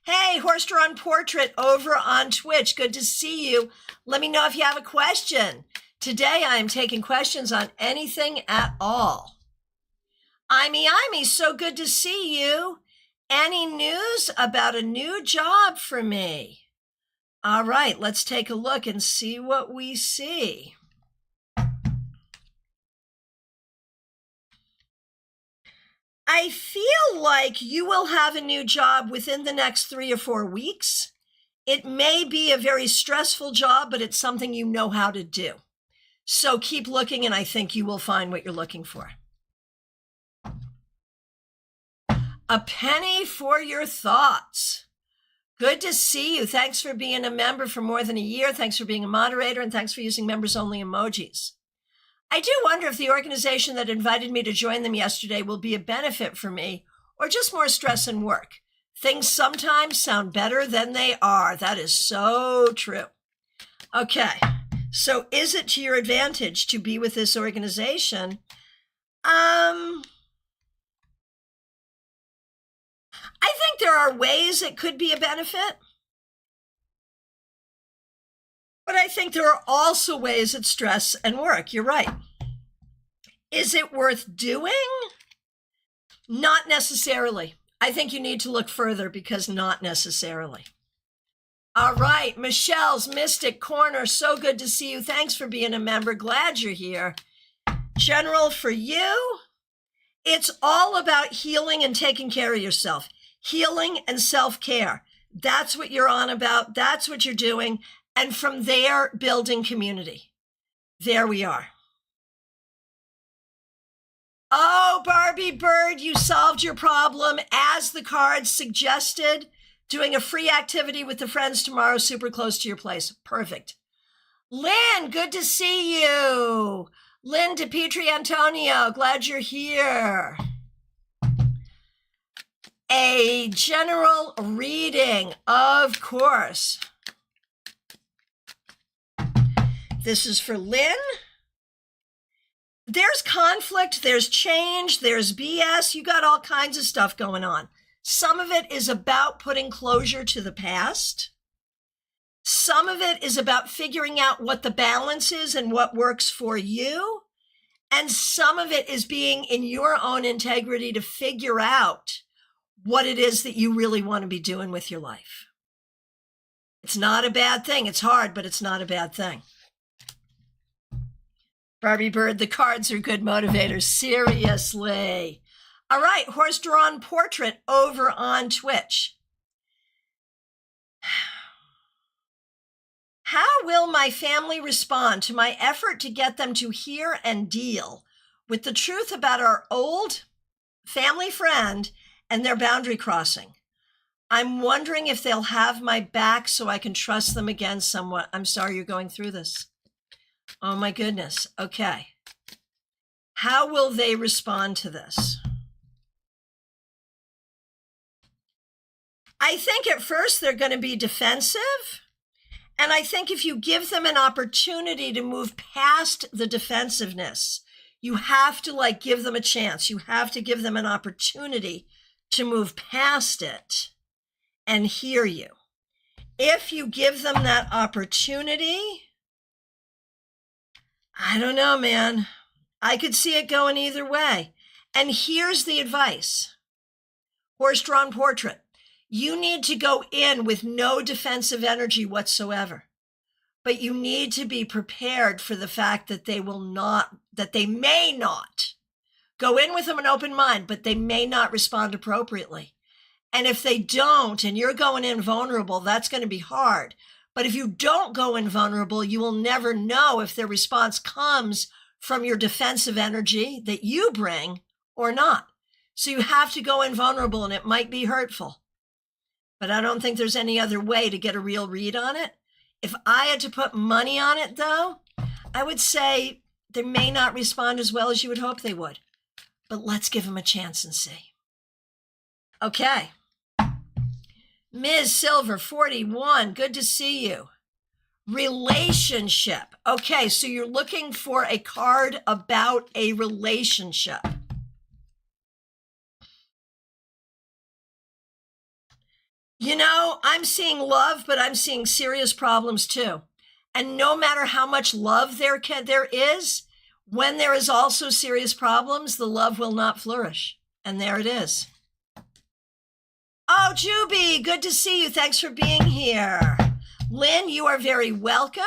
Hey, Horse-Drawn Portrait over on Twitch. Good to see you. Let me know if you have a question. Today I am taking questions on anything at all. Imy, so good to see you. Any news about a new job for me? All right, let's take a look and see what we see. I feel like you will have a new job within the next 3 or 4 weeks. It may be a very stressful job, but it's something you know how to do. So keep looking, and I think you will find what you're looking for. A penny for your thoughts. Good to see you. Thanks for being a member for more than a year. Thanks for being a moderator, and thanks for using members-only emojis. I do wonder if the organization that invited me to join them yesterday will be a benefit for me or just more stress and work. Things sometimes sound better than they are. That is so true. Okay, so is it to your advantage to be with this organization? I think there are ways it could be a benefit. But I think there are also ways it's stress and work. You're right. Is it worth doing? Not necessarily. I think you need to look further because not necessarily. All right, Michelle's Mystic Corner. So good to see you. Thanks for being a member. Glad you're here. General, for you, it's all about healing and taking care of yourself. Healing and self-care. That's what you're on about. That's what you're doing. And from there, building community. There we are. Oh, Barbie Bird, you solved your problem as the cards suggested. Doing a free activity with the friends tomorrow, super close to your place. Perfect. Lynn, good to see you. Lynn DePietri Antonio, glad you're here. A general reading, of course. This is for Lynn. There's conflict, there's change, there's BS. You got all kinds of stuff going on. Some of it is about putting closure to the past. Some of it is about figuring out what the balance is and what works for you. And some of it is being in your own integrity to figure out what it is that you really want to be doing with your life. It's not a bad thing. It's hard, but it's not a bad thing. Barbie Bird, the cards are good motivators. Seriously. All right, horse-drawn portrait over on Twitch. How will my family respond to my effort to get them to hear and deal with the truth about our old family friend and their boundary crossing? I'm wondering if they'll have my back so I can trust them again somewhat. I'm sorry you're going through this. Oh my goodness. Okay. How will they respond to this? I think at first they're going to be defensive. And I think if you give them an opportunity to move past the defensiveness, you have to give them a chance. You have to give them an opportunity to move past it and hear you. If you give them that opportunity, I don't know, man. I could see it going either way. And here's the advice. Horse-drawn portrait. You need to go in with no defensive energy whatsoever. But you need to be prepared for the fact that they may not. Go in with them an open mind, but they may not respond appropriately. And if they don't, and you're going in vulnerable, that's going to be hard. But if you don't go in vulnerable, you will never know if their response comes from your defensive energy that you bring or not. So you have to go in vulnerable, and it might be hurtful. But I don't think there's any other way to get a real read on it. If I had to put money on it, though, I would say they may not respond as well as you would hope they would. But let's give them a chance and see. Okay. Ms. Silver, 41, good to see you. Relationship. Okay, so you're looking for a card about a relationship. You know, I'm seeing love, but I'm seeing serious problems too. And no matter how much love there is, when there is also serious problems, the love will not flourish. And there it is. Oh, Juby, good to see you. Thanks for being here. Lynn, you are very welcome.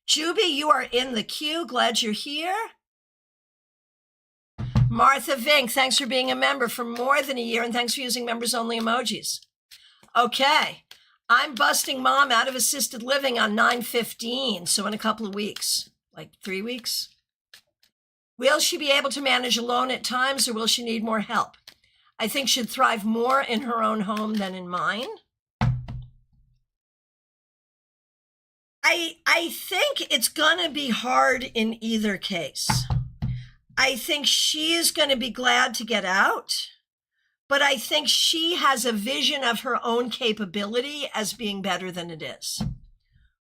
Juby, you are in the queue. Glad you're here. Martha Vink, thanks for being a member for more than a year, and thanks for using members-only emojis. Okay, I'm busting mom out of assisted living on 9/15, so in a couple of weeks, like 3 weeks. Will she be able to manage alone at times, or will she need more help? I think she'd thrive more in her own home than in mine. I think it's going to be hard in either case. I think she is going to be glad to get out, but I think she has a vision of her own capability as being better than it is.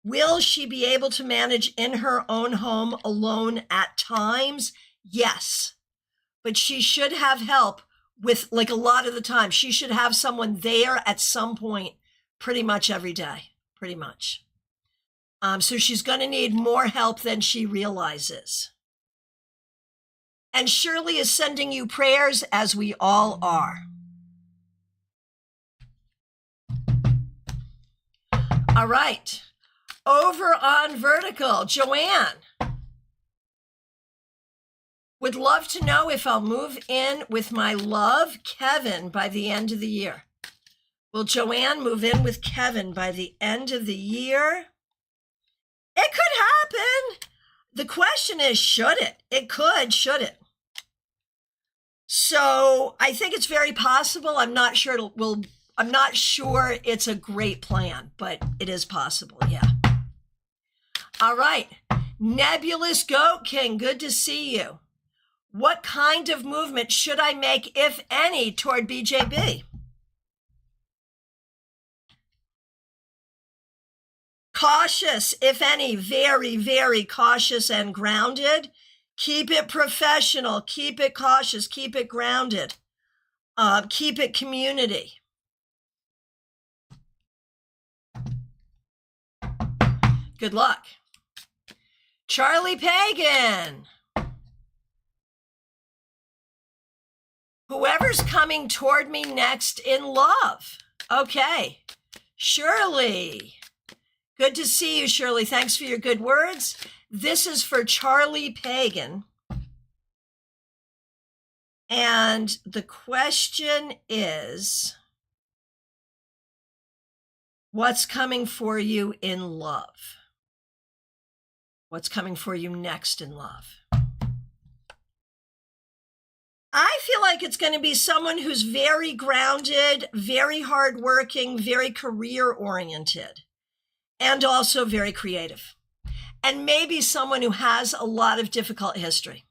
Will she be able to manage in her own home alone at times? Yes, but she should have help with, like, a lot of the time. She should have someone there at some point pretty much every day, pretty much. So she's going to need more help than she realizes. And Shirley is sending you prayers, as we all are. All right. Over on Vertical, Joanne would love to know if I'll move in with my love, Kevin, by the end of the year. Will Joanne move in with Kevin by the end of the year? It could happen. The question is, should it? It could, should it? So I think it's very possible. I'm not sure I'm not sure it's a great plan, but it is possible, yeah. All right. Nebulous Goat King, good to see you. What kind of movement should I make, if any, toward BJB? Cautious, if any, very, very cautious and grounded. Keep it professional, keep it cautious, keep it grounded, keep it community. Good luck. Charlie Pagan. Whoever's coming toward me next in love. Okay. Shirley. Good to see you, Shirley. Thanks for your good words. This is for Charlie Pagan. And the question is, what's coming for you in love? What's coming for you next in love? I feel like it's going to be someone who's very grounded, very hardworking, very career-oriented, and also very creative. And maybe someone who has a lot of difficult history.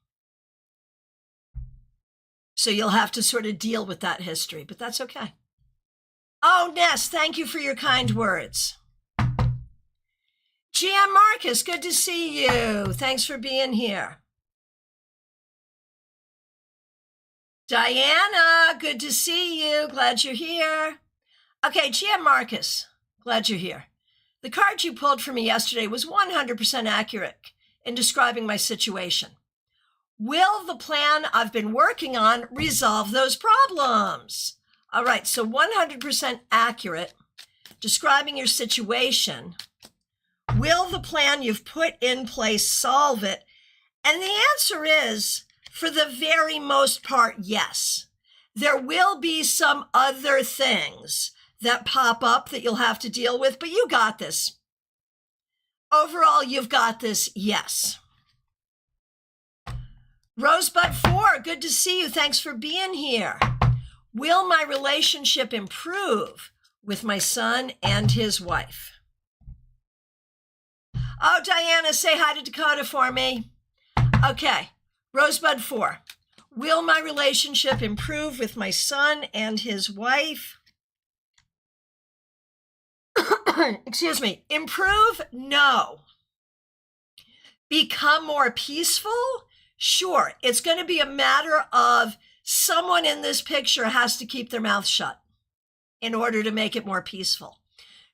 So you'll have to sort of deal with that history, but that's okay. Oh, Ness, thank you for your kind words. GM Marcus, good to see you. Thanks for being here. Diana, good to see you. Glad you're here. Okay, GM Marcus, glad you're here. The card you pulled for me yesterday was 100% accurate in describing my situation. Will the plan I've been working on resolve those problems? All right, so 100% accurate, describing your situation. Will the plan you've put in place solve it? And the answer is, for the very most part, yes. There will be some other things that pop up that you'll have to deal with, but you got this. Overall, you've got this, yes. Rosebud 4, good to see you. Thanks for being here. Will my relationship improve with my son and his wife? Oh, Diana, say hi to Dakota for me. Okay, Rosebud 4. Will my relationship improve with my son and his wife? Excuse me. Improve? No. Become more peaceful? Sure. It's going to be a matter of someone in this picture has to keep their mouth shut in order to make it more peaceful.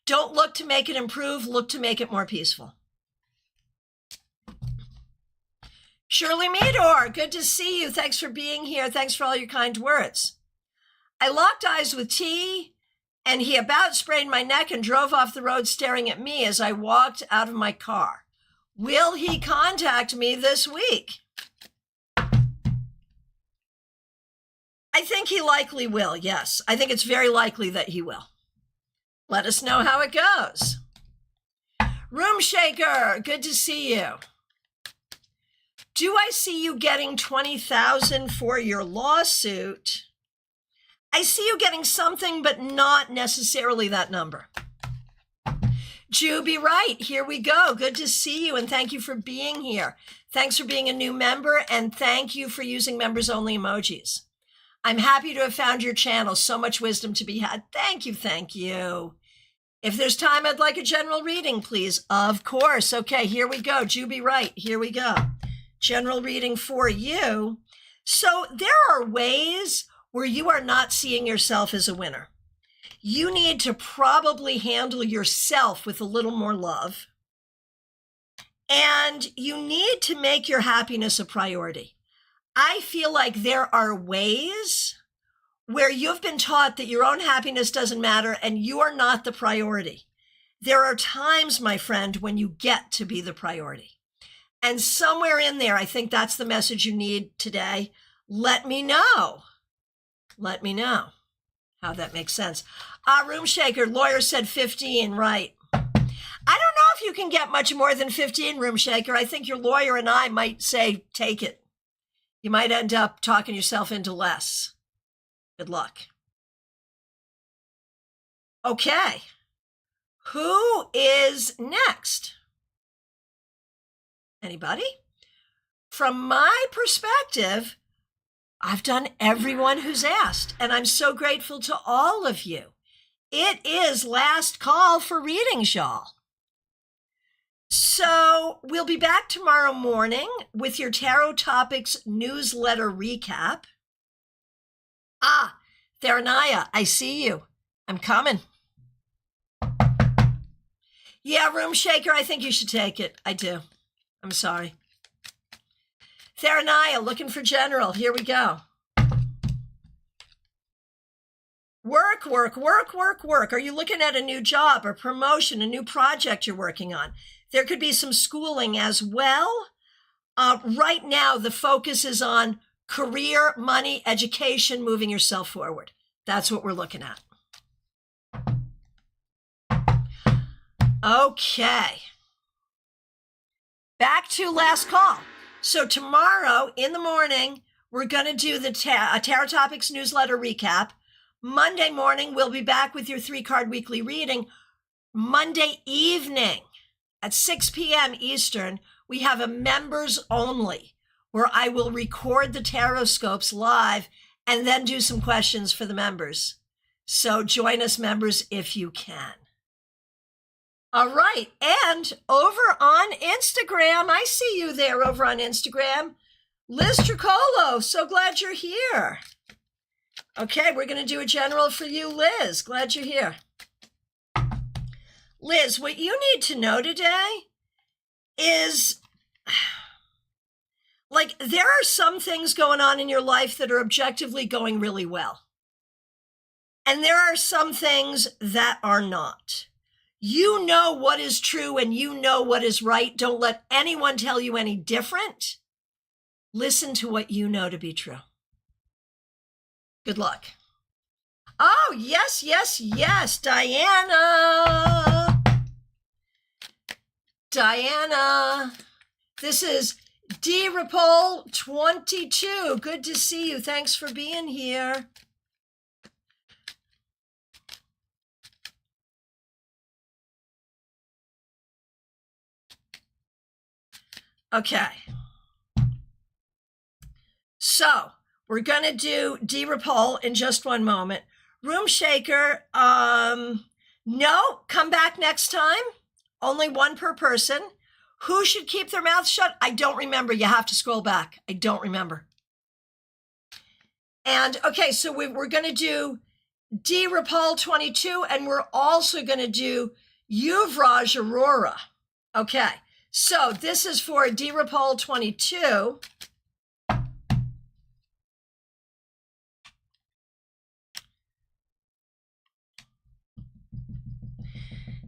Don't look to make it improve. Look to make it more peaceful. Shirley Meador, good to see you. Thanks for being here. Thanks for all your kind words. I locked eyes with T, and he about sprained my neck and drove off the road staring at me as I walked out of my car. Will he contact me this week? I think he likely will, yes. I think it's very likely that he will. Let us know how it goes. Room Shaker, good to see you. Do I see you getting $20,000 for your lawsuit? I see you getting something, but not necessarily that number. Juby Wright, here we go. Good to see you, and thank you for being here. Thanks for being a new member, and thank you for using members-only emojis. I'm happy to have found your channel. So much wisdom to be had. Thank you, thank you. If there's time, I'd like a general reading, please. Of course. Okay, here we go. Juby Wright, here we go. General reading for you. So there are ways where you are not seeing yourself as a winner. You need to probably handle yourself with a little more love. And you need to make your happiness a priority. I feel like there are ways where you've been taught that your own happiness doesn't matter and you are not the priority. There are times, my friend, when you get to be the priority. And somewhere in there, I think that's the message you need today. Let me know. Let me know how that makes sense. Room Shaker, lawyer said 15, right. I don't know if you can get much more than 15, Room Shaker. I think your lawyer and I might say, take it. You might end up talking yourself into less. Good luck. Okay. Who is next? Anybody? From my perspective, I've done everyone who's asked, and I'm so grateful to all of you. It is last call for readings, y'all. So we'll be back tomorrow morning with your Tarot Topics newsletter recap. Theranaya, I see you. I'm coming. Yeah, Room Shaker, I think you should take it. I do. I'm sorry. Theranaya, looking for general. Here we go. Work, work, work, work, work. Are you looking at a new job or promotion, a new project you're working on? There could be some schooling as well. Right now, the focus is on career, money, education, moving yourself forward. That's what we're looking at. Okay. Back to last call. So tomorrow in the morning, we're going to do the Tarot Topics newsletter recap. Monday morning, we'll be back with your 3-card weekly reading. Monday evening at 6 p.m. Eastern, we have a members only where I will record the tarot scopes live and then do some questions for the members. So join us, members, if you can. All right. And over on Instagram, I see you there over on Instagram. Liz Tricolo, so glad you're here. Okay, we're going to do a general for you, Liz. Glad you're here. Liz, what you need to know today is, like, there are some things going on in your life that are objectively going really well. And there are some things that are not. You know what is true and you know what is right. Don't let anyone tell you any different. Listen to what you know to be true. Good luck. Oh, yes, yes, yes. Diana. Diana. This is D. Rapole 22. Good to see you. Thanks for being here. Okay. So we're going to do D. Rapole in just one moment. Room Shaker, no, come back next time. Only one per person. Who should keep their mouth shut? I don't remember. You have to scroll back. I don't remember. And okay, so we're going to do D. Rapole 22, and we're also going to do Yuvraj Aurora. Okay. So this is for D. Rapole 22.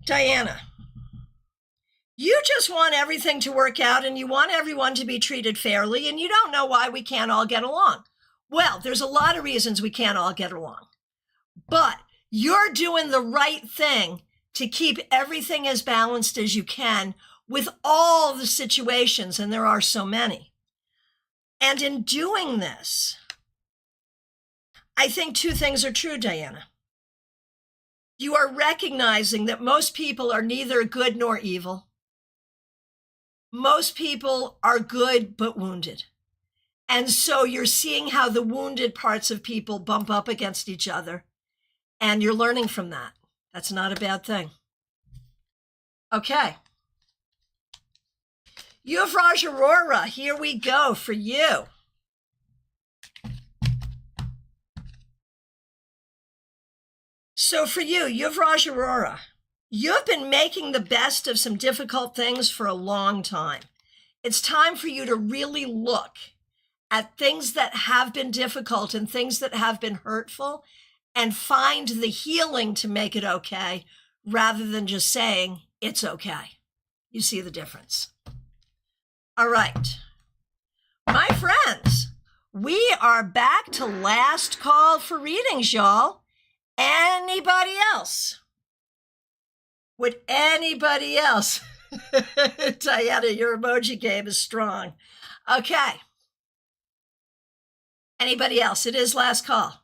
Diana, you just want everything to work out and you want everyone to be treated fairly and you don't know why we can't all get along. Well, there's a lot of reasons we can't all get along, but you're doing the right thing to keep everything as balanced as you can with all the situations, and there are so many. And in doing this, I think two things are true, Diana. You are recognizing that most people are neither good nor evil. Most people are good but wounded. And so you're seeing how the wounded parts of people bump up against each other, and you're learning from that. That's not a bad thing. Okay. Yuvraj Aurora, here we go for you. So for you, Yuvraj Aurora, you've been making the best of some difficult things for a long time. It's time for you to really look at things that have been difficult and things that have been hurtful and find the healing to make it okay rather than just saying it's okay. You see the difference. All right, my friends, we are back to last call for readings, y'all. Anybody else? Would anybody else? Diana, your emoji game is strong. Okay. Anybody else? It is last call.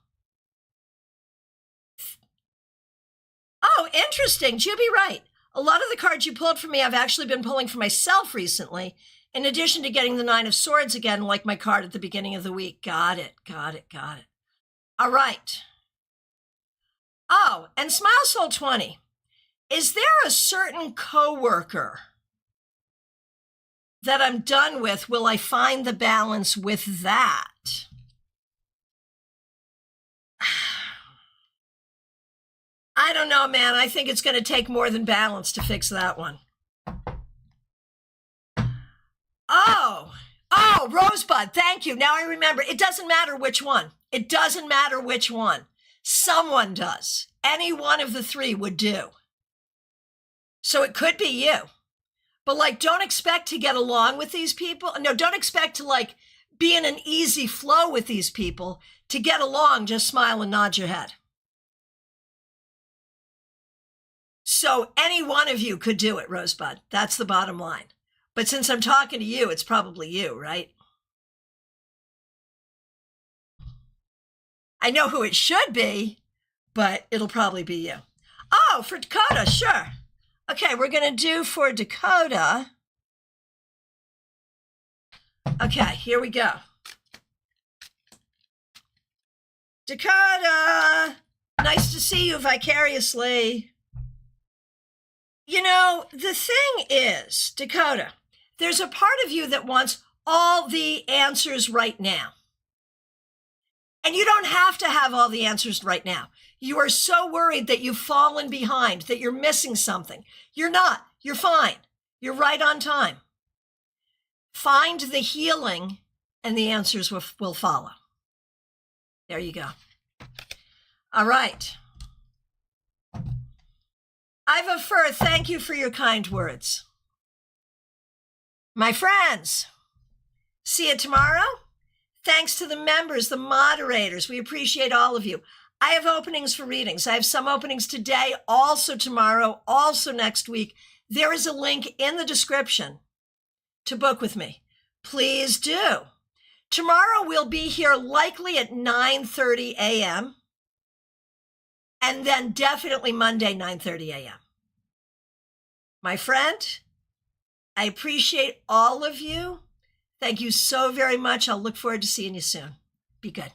Oh, interesting. Juby, right. A lot of the cards you pulled for me, I've actually been pulling for myself recently. In addition to getting the Nine of Swords again, like my card at the beginning of the week. Got it. All right. Oh, and Smile Soul 20. Is there a certain coworker that I'm done with? Will I find the balance with that? I don't know, man. I think it's going to take more than balance to fix that one. Oh, Rosebud, thank you. Now I remember. It doesn't matter which one. It doesn't matter which one. Someone does. Any one of the three would do. So it could be you. But, like, don't expect to get along with these people. No, don't expect to, like, be in an easy flow with these people. To get along, just smile and nod your head. So any one of you could do it, Rosebud. That's the bottom line. But since I'm talking to you, it's probably you, right? I know who it should be, but it'll probably be you. Oh, for Dakota, sure. Okay, we're going to do for Dakota. Okay, here we go. Dakota, nice to see you vicariously. You know, the thing is, Dakota, there's a part of you that wants all the answers right now. And you don't have to have all the answers right now. You are so worried that you've fallen behind, that you're missing something. You're not. You're fine. You're right on time. Find the healing and the answers will follow. There you go. All right. Iva Fur, thank you for your kind words. My friends, see you tomorrow. Thanks to the members, the moderators. We appreciate all of you. I have openings for readings. I have some openings today, also tomorrow, also next week. There is a link in the description to book with me. Please do. Tomorrow we'll be here likely at 9:30 a.m. and then definitely Monday, 9:30 a.m. My friend, I appreciate all of you. Thank you so very much. I'll look forward to seeing you soon. Be good.